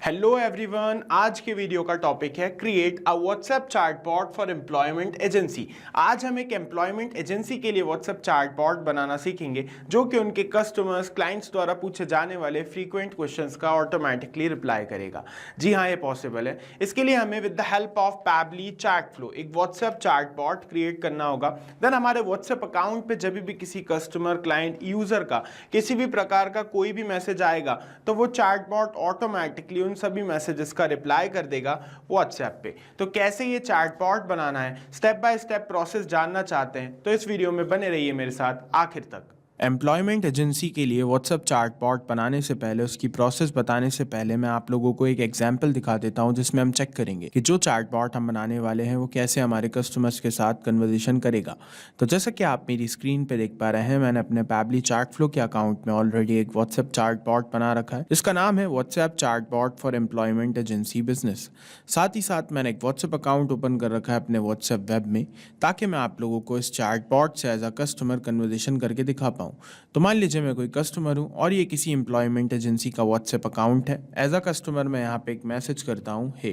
Hello everyone, आज के video का टॉपिक है create a WhatsApp chatbot for employment agency. आज हम एक एम्प्लॉयमेंट एजेंसी के लिए व्हाट्सएप चैटबॉट बनाना सीखेंगे जो कि उनके कस्टमर्स क्लाइंट्स द्वारा पूछे जाने वाले फ्रीक्वेंट क्वेश्चंस का ऑटोमेटिकली रिप्लाई करेगा। जी हाँ, ये पॉसिबल है। इसके लिए हमें with the help of Pabbly chat flow एक व्हाट्सएप चैटबॉट क्रिएट करना होगा। देन हमारे व्हाट्सएप अकाउंट पे जब भी किसी कस्टमर क्लाइंट यूजर का किसी भी प्रकार का कोई भी मैसेज आएगा तो वो चैटबॉट ऑटोमेटिकली उन सभी मैसेजेस का रिप्लाई कर देगा व्हाट्सएप पे। तो कैसे ये चैटबॉट बनाना है, स्टेप बाय स्टेप प्रोसेस जानना चाहते हैं तो इस वीडियो में बने रहिए मेरे साथ आखिर तक। एम्प्लॉयमेंट एजेंसी के लिए व्हाट्सएप चैटबॉट बनाने से पहले, उसकी प्रोसेस बताने से पहले मैं आप लोगों को एक एग्जांपल दिखा देता हूं जिसमें हम चेक करेंगे कि जो चैटबॉट हम बनाने वाले हैं वो कैसे हमारे कस्टमर्स के साथ कन्वर्सेशन करेगा। तो जैसा कि आप मेरी स्क्रीन पे देख पा रहे हैं, मैंने अपने पैबली चैट फ्लो के अकाउंट में ऑलरेडी एक व्हाट्सएप चैटबॉट बना रखा है जिसका नाम है WhatsApp chatbot for employment agency business. साथ ही साथ मैंने एक व्हाट्सएप अकाउंट ओपन कर रखा है अपने व्हाट्सएप वेब में, ताकि मैं आप लोगों को इस चैटबॉट से एज अ कस्टमर कन्वर्सेशन करके दिखा पाऊँ। तो मान लीजिए मैं कोई कस्टमर हूँ और ये किसी एम्प्लॉयमेंट एजेंसी का व्हाट्सएप अकाउंट है। एज अ कस्टमर मैं यहाँ पे एक मैसेज करता हूँ हे।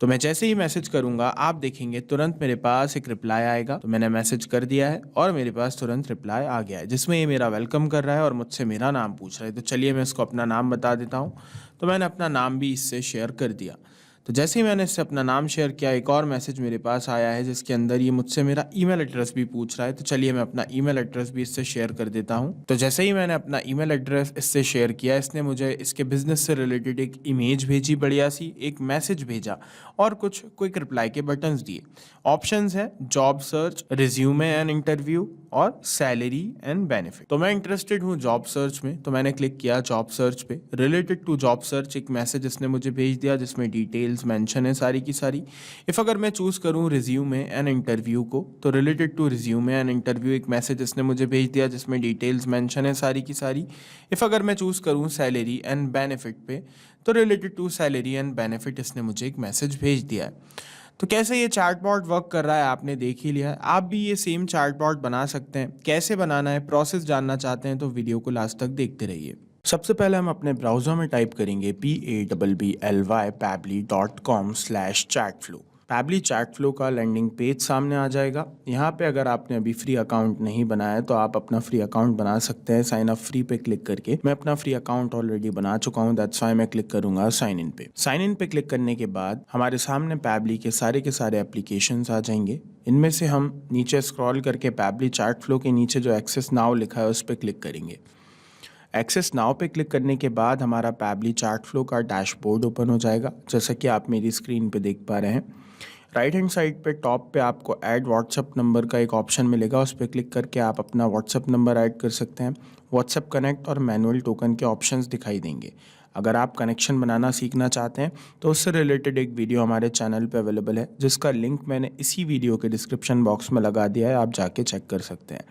तो मैं जैसे ही मैसेज करूंगा आप देखेंगे तुरंत मेरे पास एक रिप्लाई आएगा। तो मैंने मैसेज कर दिया है और मेरे पास तुरंत रिप्लाई आ गया है जिसमें ये मेरा वेलकम कर रहा है और मुझसे मेरा नाम पूछ रहा है। तो चलिए मैं इसको अपना नाम बता देता हूँ। तो मैंने अपना नाम भी इससे शेयर कर दिया। तो जैसे ही मैंने इससे अपना नाम शेयर किया, एक और मैसेज मेरे पास आया है जिसके अंदर ये मुझसे मेरा ईमेल एड्रेस भी पूछ रहा है। तो चलिए मैं अपना ईमेल एड्रेस भी इससे शेयर कर देता हूँ। तो जैसे ही मैंने अपना ईमेल एड्रेस इससे शेयर किया, इसने मुझे इसके बिजनेस से रिलेटेड एक इमेज भेजी बढ़िया सी, एक मैसेज भेजा और कुछ क्विक रिप्लाई के बटन्स दिए। ऑप्शंस है job search, resume and interview और सैलरी एंड बेनिफिट। तो मैं इंटरेस्टेड हूँ जॉब सर्च में, तो मैंने क्लिक किया जॉब सर्च पे। रिलेटेड टू जॉब सर्च एक मैसेज इसने मुझे भेज दिया जिसमें डिटेल्स मेंशन है सारी की सारी। इफ अगर मैं चूज करूँ रिज्यूमे एंड इंटरव्यू को, तो related to resume and interview एक मैसेज इसने मुझे भेज दिया जिसमें डिटेल्स मेंशन है सारी की सारी। इफ अगर मैं चूज करूँ सैलरी एंड बेनिफिट पे, तो related to salary and benefit इसने मुझे एक मैसेज भेज दिया है। तो कैसे ये चैटबॉट वर्क कर रहा है आपने देख ही लिया है। आप भी ये सेम चैटबॉट बना सकते हैं। कैसे बनाना है, प्रोसेस जानना चाहते हैं तो वीडियो को लास्ट तक देखते रहिए। सबसे पहले हम अपने ब्राउजर में टाइप करेंगे pabbly.com/chatflow। पैबली चैट फ्लो का लैंडिंग पेज सामने आ जाएगा। यहाँ पे अगर आपने अभी फ्री अकाउंट नहीं बनाया तो आप अपना फ्री अकाउंट बना सकते हैं साइन अप फ्री पे क्लिक करके। मैं अपना फ्री अकाउंट ऑलरेडी बना चुका हूँ, दैट्स व्हाई मैं क्लिक करूंगा साइन इन पे। साइन इन पे क्लिक करने के बाद हमारे सामने पैबली के सारे एप्लीकेशंस आ जाएंगे। इनमें से हम नीचे स्क्रॉल करके पैबली चैट फ्लो के नीचे जो एक्सेस नाउ लिखा है उस पर क्लिक करेंगे। एक्सेस नाउ पे क्लिक करने के बाद हमारा पैबली चैट फ्लो का डैशबोर्ड ओपन हो जाएगा, जैसा कि आप मेरी स्क्रीन पे देख पा रहे हैं। राइट हैंड साइड पे टॉप पे आपको ऐड व्हाट्सअप नंबर का एक ऑप्शन मिलेगा, उस पर क्लिक करके आप अपना व्हाट्सअप नंबर ऐड कर सकते हैं। व्हाट्सअप कनेक्ट और मैनुअल टोकन के ऑप्शंस दिखाई देंगे। अगर आप कनेक्शन बनाना सीखना चाहते हैं तो उससे रिलेटेड एक वीडियो हमारे चैनल पे अवेलेबल है जिसका लिंक मैंने इसी वीडियो के डिस्क्रिप्शन बॉक्स में लगा दिया है, आप जाके चेक कर सकते हैं।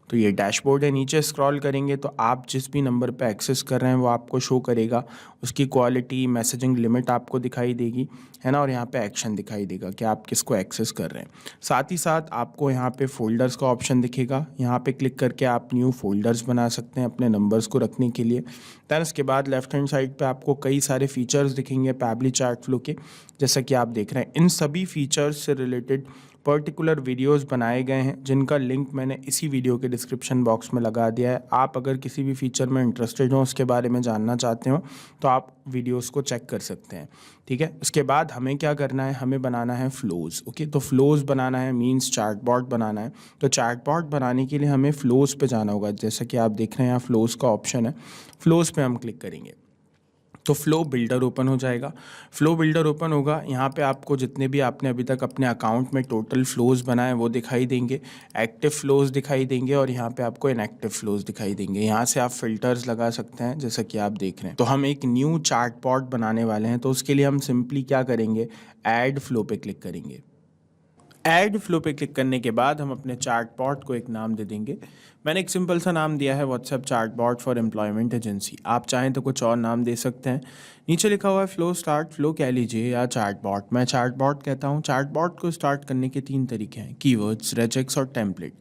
तो ये डैशबोर्ड है। नीचे स्क्रॉल करेंगे तो आप जिस भी नंबर पे एक्सेस कर रहे हैं वो आपको शो करेगा। उसकी क्वालिटी, मैसेजिंग लिमिट आपको दिखाई देगी, है ना, और यहाँ पे एक्शन दिखाई देगा कि आप किसको एक्सेस कर रहे हैं। साथ ही साथ आपको यहाँ पे फोल्डर्स का ऑप्शन दिखेगा। यहाँ पे क्लिक करके आप न्यू फोल्डर्स बना सकते हैं अपने नंबर्स को रखने के लिए। दैन उसके बाद लेफ्ट हैंड साइड पे आपको कई सारे फीचर्स दिखेंगे पैबली चैट फ्लो के, जैसा कि आप देख रहे हैं। इन सभी फीचर्स से रिलेटेड पर्टिकुलर वीडियोस बनाए गए हैं जिनका लिंक मैंने इसी वीडियो के डिस्क्रिप्शन बॉक्स में लगा दिया है। आप अगर किसी भी फीचर में इंटरेस्टेड हो, उसके बारे में जानना चाहते हो, तो आप वीडियोस को चेक कर सकते हैं। ठीक है, उसके बाद हमें क्या करना है, हमें बनाना है फ्लोज। ओके, तो फ्लोज बनाना है मीन्स चैटबॉट बनाना है। तो चैटबॉट बनाने के लिए हमें फ्लोज पे जाना होगा, जैसा कि आप देख रहे हैं यहाँ फ्लोज का ऑप्शन है। फ्लोज पे हम क्लिक करेंगे तो फ्लो बिल्डर ओपन हो जाएगा। फ्लो बिल्डर ओपन होगा, यहाँ पे आपको जितने भी आपने अभी तक अपने अकाउंट में टोटल फ्लोज बनाए वो दिखाई देंगे, एक्टिव फ्लोज दिखाई देंगे और यहाँ पे आपको इनएक्टिव फ्लोज दिखाई देंगे। यहाँ से आप फिल्टर्स लगा सकते हैं जैसा कि आप देख रहे हैं। तो हम एक न्यू चैटबॉट बनाने वाले हैं, तो उसके लिए हम सिंपली क्या करेंगे, ऐड फ्लो पे क्लिक करेंगे। ऐड फ्लो पे क्लिक करने के बाद हम अपने चैटबॉट को एक नाम दे देंगे। मैंने एक सिंपल सा नाम दिया है WhatsApp chatbot for employment agency. आप चाहें तो कुछ और नाम दे सकते हैं। नीचे लिखा हुआ है फ्लो स्टार्ट, फ्लो कह लीजिए या चैटबॉट। मैं चैटबॉट कहता हूँ। चैटबॉट को स्टार्ट करने के 3 तरीके हैं, कीवर्ड्स, रेजेक्स और टेम्पलेट।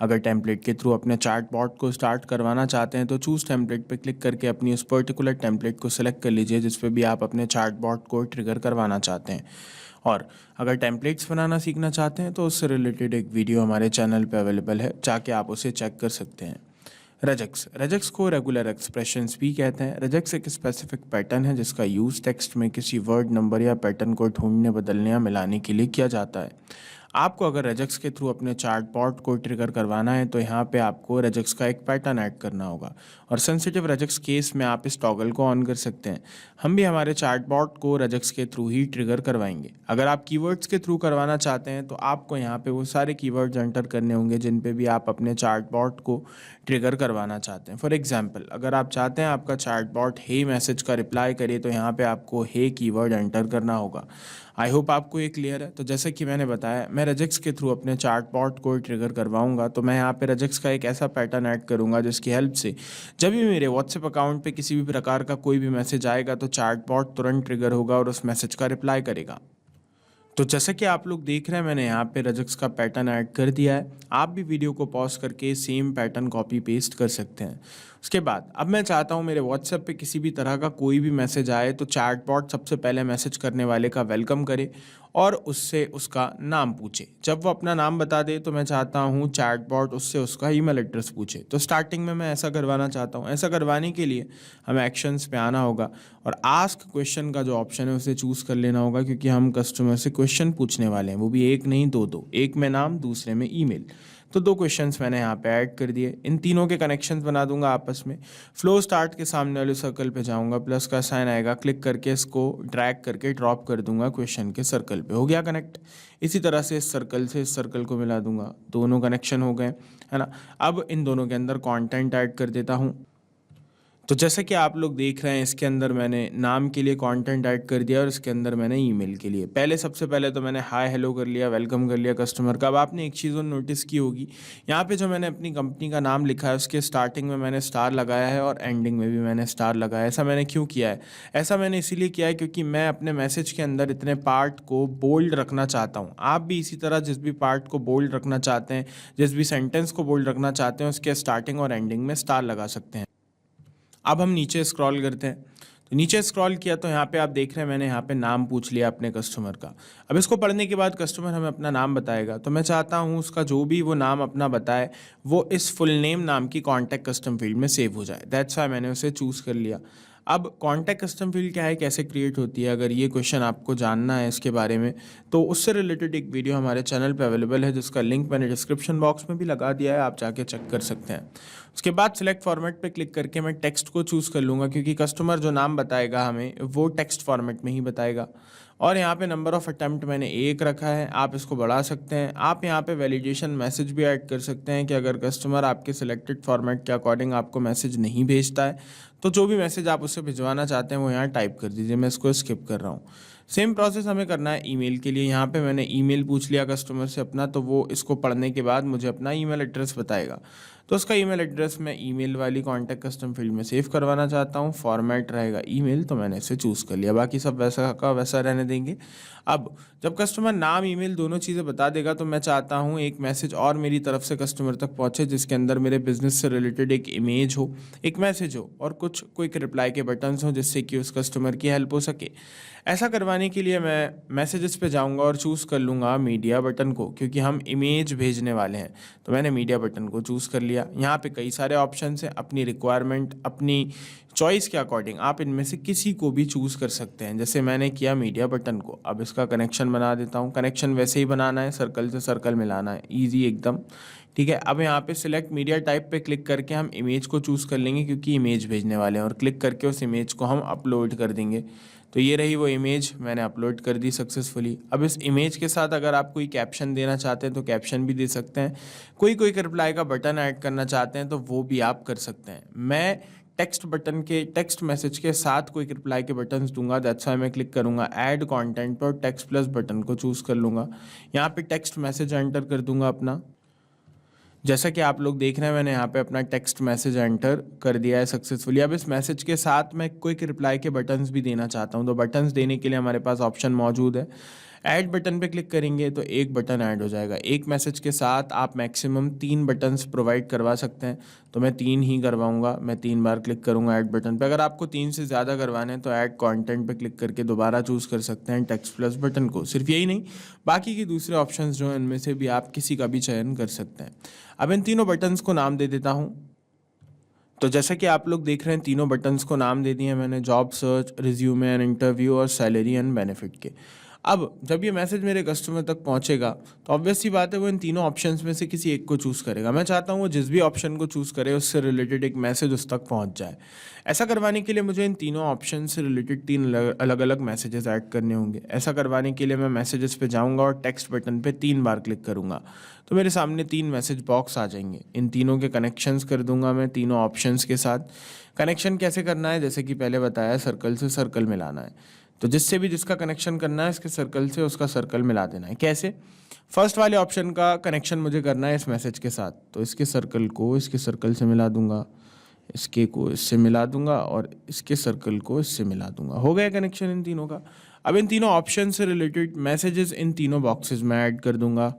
अगर टेम्पलेट के थ्रू अपने चैटबॉट को स्टार्ट करवाना चाहते हैं तो चूज़ टेम्पलेट पे क्लिक करके अपनी उस पर्टिकुलर टेम्पलेट को सिलेक्ट कर लीजिए जिस पे भी आप अपने चैटबॉट को ट्रिगर करवाना चाहते हैं। और अगर टेम्पलेट्स बनाना सीखना चाहते हैं तो उससे रिलेटेड एक वीडियो हमारे चैनल पे अवेलेबल है, जाके आप उसे चेक कर सकते हैं। रजक्स को रेगुलर एक्सप्रेशंस भी कहते हैं। रजक्स एक स्पेसिफिक पैटर्न है जिसका यूज़ टेक्स्ट में किसी वर्ड, नंबर या पैटर्न को ढूंढने, बदलने या मिलाने के लिए किया जाता है। आपको अगर रजक्स के थ्रू अपने चैटबॉट को ट्रिगर करवाना है तो यहाँ पे आपको रजक्स का एक पैटर्न ऐड करना होगा और सेंसिटिव रजक्स केस में आप इस टॉगल को ऑन कर सकते हैं। हम भी हमारे चैटबॉट को रजक्स के थ्रू ही ट्रिगर करवाएंगे। अगर आप कीवर्ड्स के थ्रू करवाना चाहते हैं तो आपको यहाँ पे वो सारे कीवर्ड्स एंटर करने होंगे जिन पे भी आप अपने चैटबॉट को ट्रिगर करवाना चाहते हैं। फॉर एग्जाम्पल, अगर आप चाहते हैं आपका चैटबॉट हे मैसेज का रिप्लाई करे तो यहाँ पे आपको हे कीवर्ड एंटर करना होगा। आई होप आपको ये क्लियर है। तो जैसे कि मैंने बताया, मैं रजक्स के थ्रू अपने चैटबॉट को ट्रिगर करवाऊंगा तो मैं यहाँ पे रजक्स का एक ऐसा पैटर्न ऐड करूंगा जिसकी हेल्प से जब भी मेरे व्हाट्सएप अकाउंट पे किसी भी प्रकार का कोई भी मैसेज आएगा तो चैटबॉट तुरंत ट्रिगर होगा और उस मैसेज का रिप्लाई करेगा। तो जैसे कि आप लोग देख रहे हैं, मैंने यहाँ पे रजक्स का पैटर्न ऐड कर दिया है। आप भी वीडियो को पॉज करके सेम पैटर्न कॉपी पेस्ट कर सकते हैं। उसके बाद अब मैं चाहता हूँ मेरे व्हाट्सएप पे किसी भी तरह का कोई भी मैसेज आए तो चैटबॉट सबसे पहले मैसेज करने वाले का वेलकम करे और उससे उसका नाम पूछे। जब वो अपना नाम बता दे तो मैं चाहता हूँ चैटबॉट उससे उसका ईमेल एड्रेस पूछे। तो स्टार्टिंग में मैं ऐसा करवाना चाहता हूँ। ऐसा करवाने के लिए हमें एक्शंस पे आना होगा और आस्क क्वेश्चन का जो ऑप्शन है उसे चूज़ कर लेना होगा क्योंकि हम कस्टमर से क्वेश्चन पूछने वाले हैं, वो भी एक नहीं दो। एक में नाम, दूसरे में ईमेल। तो 2 क्वेश्चंस मैंने यहाँ पे ऐड कर दिए। इन तीनों के कनेक्शंस बना दूंगा आपस में। फ्लो स्टार्ट के सामने वाले सर्कल पे जाऊंगा, प्लस का साइन आएगा, क्लिक करके इसको ड्रैग करके ड्रॉप कर दूंगा क्वेश्चन के सर्कल पे। हो गया कनेक्ट। इसी तरह से इस सर्कल से इस सर्कल को मिला दूंगा, दोनों कनेक्शन हो गए, है ना। अब इन दोनों के अंदर कॉन्टेंट ऐड कर देता हूँ। तो जैसे कि आप लोग देख रहे हैं, इसके अंदर मैंने नाम के लिए कंटेंट ऐड कर दिया और इसके अंदर मैंने ईमेल के लिए सबसे पहले तो मैंने हाय हेलो कर लिया, वेलकम कर लिया कस्टमर का। अब आपने एक चीज़ और नोटिस की होगी, यहाँ पे जो मैंने अपनी कंपनी का नाम लिखा है उसके स्टार्टिंग में मैंने स्टार लगाया है और एंडिंग में भी मैंने स्टार लगाया है। ऐसा मैंने क्यों किया है? ऐसा मैंने इसीलिए किया है क्योंकि मैं अपने मैसेज के अंदर इतने पार्ट को बोल्ड रखना चाहता हूँ। आप भी इसी तरह जिस भी पार्ट को बोल्ड रखना चाहते हैं, जिस भी सेंटेंस को बोल्ड रखना चाहते हैं, उसके स्टार्टिंग और एंडिंग में स्टार लगा सकते हैं। अब हम नीचे स्क्रॉल करते हैं। तो नीचे स्क्रॉल किया तो यहाँ पे आप देख रहे हैं मैंने यहाँ पे नाम पूछ लिया अपने कस्टमर का। अब इसको पढ़ने के बाद कस्टमर हमें अपना नाम बताएगा तो मैं चाहता हूँ उसका जो भी वो नाम अपना बताए वो इस फुल नेम नाम की कॉन्टैक्ट कस्टम फील्ड में सेव हो जाए। दैट्स व्हाई मैंने उसे चूज़ कर लिया। अब कॉन्टैक्ट कस्टम फील्ड क्या है, कैसे क्रिएट होती है, अगर ये क्वेश्चन आपको जानना है इसके बारे में तो उससे रिलेटेड एक वीडियो हमारे चैनल पे अवेलेबल है जिसका लिंक मैंने डिस्क्रिप्शन बॉक्स में भी लगा दिया है, आप जाके चेक कर सकते हैं। उसके बाद सिलेक्ट फॉर्मेट पे क्लिक करके मैं टेक्स्ट को चूज़ कर लूँगा क्योंकि कस्टमर जो नाम बताएगा हमें वो टेक्स्ट फॉर्मेट में ही बताएगा। और यहाँ पे नंबर ऑफ़ अटैम्प्ट मैंने 1 रखा है, आप इसको बढ़ा सकते हैं। आप यहाँ पे वैलिडेशन मैसेज भी ऐड कर सकते हैं कि अगर कस्टमर आपके सिलेक्टेड फॉर्मेट के अकॉर्डिंग आपको मैसेज नहीं भेजता है तो जो भी मैसेज आप उससे भिजवाना चाहते हैं वो यहाँ टाइप कर दीजिए। मैं इसको स्किप कर रहा हूँ। सेम प्रोसेस हमें करना है ईमेल के लिए। यहाँ पे मैंने ईमेल पूछ लिया कस्टमर से अपना, तो वो इसको पढ़ने के बाद मुझे अपना ईमेल एड्रेस बताएगा। तो उसका ईमेल एड्रेस मैं ईमेल वाली कॉन्टैक्ट कस्टम फील्ड में सेव करवाना चाहता हूँ। फॉर्मेट रहेगा ईमेल, तो मैंने इसे चूज़ कर लिया। बाकी सब वैसा का वैसा रहने देंगे। अब जब कस्टमर नाम ईमेल दोनों चीज़ें बता देगा तो मैं चाहता हूँ एक मैसेज और मेरी तरफ से कस्टमर तक पहुँचे जिसके अंदर मेरे बिजनेस से रिलेटेड एक इमेज हो, एक मैसेज हो और कुछ क्विक रिप्लाई के बटन्स हों जिससे कि उस कस्टमर की हेल्प हो सके। ऐसा करवाने के लिए मैं मैसेजेस पे जाऊंगा और चूज़ कर लूँगा मीडिया बटन को क्योंकि हम इमेज भेजने वाले हैं। तो मैंने मीडिया बटन को चूज़ कर लिया। यहाँ पे कई सारे ऑप्शंस हैं, अपनी रिक्वायरमेंट, अपनी चॉइस के अकॉर्डिंग आप इनमें से किसी को भी चूज़ कर सकते हैं। जैसे मैंने किया मीडिया बटन को। अब इसका कनेक्शन बना देता हूँ। कनेक्शन वैसे ही बनाना है, सर्कल से सर्कल मिलाना है, ईजी एकदम। ठीक है। अब यहाँ पे सिलेक्ट मीडिया टाइप पे क्लिक करके हम इमेज को चूज़ कर लेंगे क्योंकि इमेज भेजने वाले हैं और क्लिक करके उस इमेज को हम अपलोड कर देंगे। तो ये रही वो इमेज, मैंने अपलोड कर दी सक्सेसफुली। अब इस इमेज के साथ अगर आप कोई कैप्शन देना चाहते हैं तो कैप्शन भी दे सकते हैं। कोई रिप्लाई का बटन ऐड करना चाहते हैं तो वो भी आप कर सकते हैं। मैं टेक्स्ट मैसेज के साथ कोई रिप्लाई के बटन्स दूंगा। दैट्स व्हाई मैं क्लिक करूंगा ऐड कंटेंट पर, टेक्स्ट प्लस बटन को चूज़ कर लूँगा। यहाँ पे टेक्स्ट मैसेज एंटर कर दूंगा अपना। जैसा कि आप लोग देख रहे हैं मैंने यहाँ पे अपना टेक्स्ट मैसेज एंटर कर दिया है सक्सेसफुली। अब इस मैसेज के साथ मैं क्विक रिप्लाई के बटन्स भी देना चाहता हूँ। तो बटन्स देने के लिए हमारे पास ऑप्शन मौजूद है। ऐड बटन पे क्लिक करेंगे तो एक बटन ऐड हो जाएगा। एक मैसेज के साथ आप मैक्सिमम 3 बटन्स प्रोवाइड करवा सकते हैं, तो मैं 3 ही करवाऊंगा। मैं 3 बार क्लिक करूंगा ऐड बटन पे। अगर आपको 3 से ज़्यादा करवाने हैं तो ऐड कंटेंट पे क्लिक करके दोबारा चूज़ कर सकते हैं टेक्स्ट प्लस बटन को। सिर्फ यही नहीं, बाकी के दूसरे ऑप्शंस जो हैं इनमें से भी आप किसी का भी चयन कर सकते हैं। अब इन तीनों बटन्स को नाम दे देता हूँ। तो जैसा कि आप लोग देख रहे हैं, तीनों बटन्स को नाम दे दिए मैंने, job search, resume and interview और सैलरी एंड बेनिफिट के। अब जब ये मैसेज मेरे कस्टमर तक पहुंचेगा तो ऑब्वियस सी बात है वो इन तीनों ऑप्शंस में से किसी एक को चूज़ करेगा। मैं चाहता हूँ वो जिस भी ऑप्शन को चूज़ करे उससे रिलेटेड एक मैसेज उस तक पहुंच जाए। ऐसा करवाने के लिए मुझे इन तीनों ऑप्शन से रिलेटेड 3 अलग अलग मैसेजेस ऐड करने होंगे। ऐसा करवाने के लिए मैं मैसेजेस पे जाऊँगा और टेक्स्ट बटन पे 3 बार क्लिक करूँगा तो मेरे सामने 3 मैसेज बॉक्स आ जाएंगे। इन तीनों के कनेक्शंस कर दूंगा मैं तीनों ऑप्शंस के साथ। कनेक्शन कैसे करना है, जैसे कि पहले बताया, सर्कल से सर्कल मिलाना है। तो जिससे भी जिसका कनेक्शन करना है इसके सर्कल से उसका सर्कल मिला देना है। कैसे? फर्स्ट वाले ऑप्शन का कनेक्शन मुझे करना है इस मैसेज के साथ, तो इसके सर्कल को इसके सर्कल से मिला दूंगा, इसके को इससे मिला दूंगा और इसके सर्कल को इससे मिला दूंगा। हो गया कनेक्शन इन तीनों का। अब इन तीनों ऑप्शन से रिलेटेड मैसेजेस इन तीनों बॉक्सेस में ऐड कर दूंगा।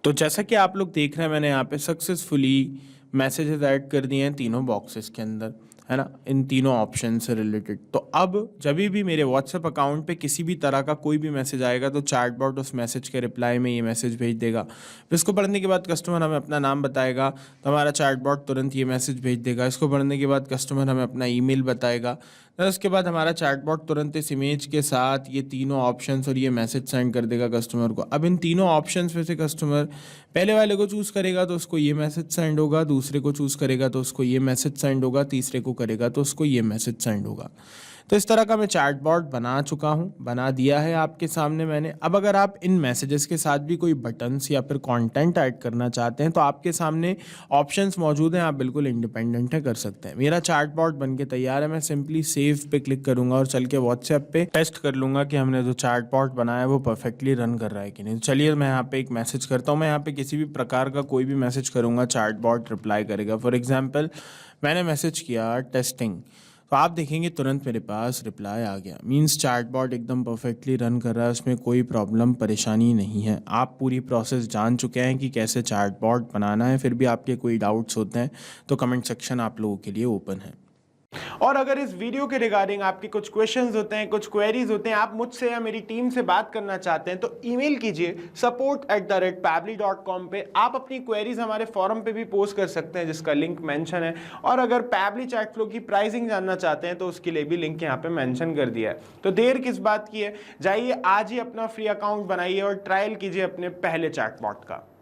तो जैसा कि आप लोग देख रहे हैं, मैंने यहाँ पे सक्सेसफुली मैसेजेस ऐड कर दिए हैं तीनों बॉक्सेस के अंदर, है ना, इन तीनों ऑप्शन से रिलेटेड। तो अब जब भी मेरे व्हाट्सएप अकाउंट पे किसी भी तरह का कोई भी मैसेज आएगा तो चैटबॉट उस मैसेज के रिप्लाई में ये मैसेज भेज देगा। फिर इसको पढ़ने के बाद कस्टमर हमें अपना नाम बताएगा तो हमारा चैटबॉट तुरंत ये मैसेज भेज देगा। इसको पढ़ने के बाद कस्टमर हमें अपना ईमेल बताएगा, तो उसके बाद हमारा चैटबॉट तुरंत इस इमेज के साथ ये तीनों ऑप्शंस और ये मैसेज सेंड कर देगा कस्टमर को। अब इन तीनों ऑप्शंस में से कस्टमर पहले वाले को चूज़ करेगा तो उसको ये मैसेज सेंड होगा, दूसरे को चूज़ करेगा तो उसको ये मैसेज सेंड होगा, तीसरे को करेगा तो उसको ये मैसेज सेंड होगा। तो इस तरह का मैं चैटबॉट बना चुका हूँ, बना दिया है आपके सामने मैंने। अब अगर आप इन मैसेजेस के साथ भी कोई बटन्स या फिर कंटेंट ऐड करना चाहते हैं तो आपके सामने ऑप्शंस मौजूद हैं, आप बिल्कुल इंडिपेंडेंट है, कर सकते हैं। मेरा चैटबॉट बन के तैयार है, मैं सिंपली सेव पे क्लिक करूंगा और चल के व्हाट्सएप पे टेस्ट कर लूँगा कि हमने जो चैटबॉट बनाया है वो परफेक्टली रन कर रहा है कि नहीं। तो चलिए मैं यहाँ पे एक मैसेज करता हूँ। मैं यहाँ पे किसी भी प्रकार का कोई भी मैसेज करूँगा, चैटबॉट रिप्लाई करेगा। फॉर एग्जाम्पल मैंने मैसेज किया टेस्टिंग, तो आप देखेंगे तुरंत मेरे पास रिप्लाई आ गया। मींस चैटबॉट एकदम परफेक्टली रन कर रहा है, उसमें कोई प्रॉब्लम परेशानी नहीं है। आप पूरी प्रोसेस जान चुके हैं कि कैसे चैटबॉट बनाना है। फिर भी आपके कोई डाउट्स होते हैं तो कमेंट सेक्शन आप लोगों के लिए ओपन है। और अगर इस वीडियो के रिगार्डिंग आपके कुछ क्वेश्चंस होते हैं, कुछ क्वेरीज होते हैं, आप मुझसे या मेरी टीम से बात करना चाहते हैं तो ईमेल कीजिए support@pabbly.com पे। आप अपनी क्वेरीज हमारे फॉरम पे भी पोस्ट कर सकते हैं जिसका लिंक मेंशन है। और अगर पैबली चैट फ्लो की प्राइसिंग जानना चाहते हैं तो उसके लिए भी लिंक यहाँ पे मेंशन कर दिया है। तो देर किस बात की है, जाइए आज ही अपना फ्री अकाउंट बनाइए और ट्रायल कीजिए अपने पहले चैटबॉट का।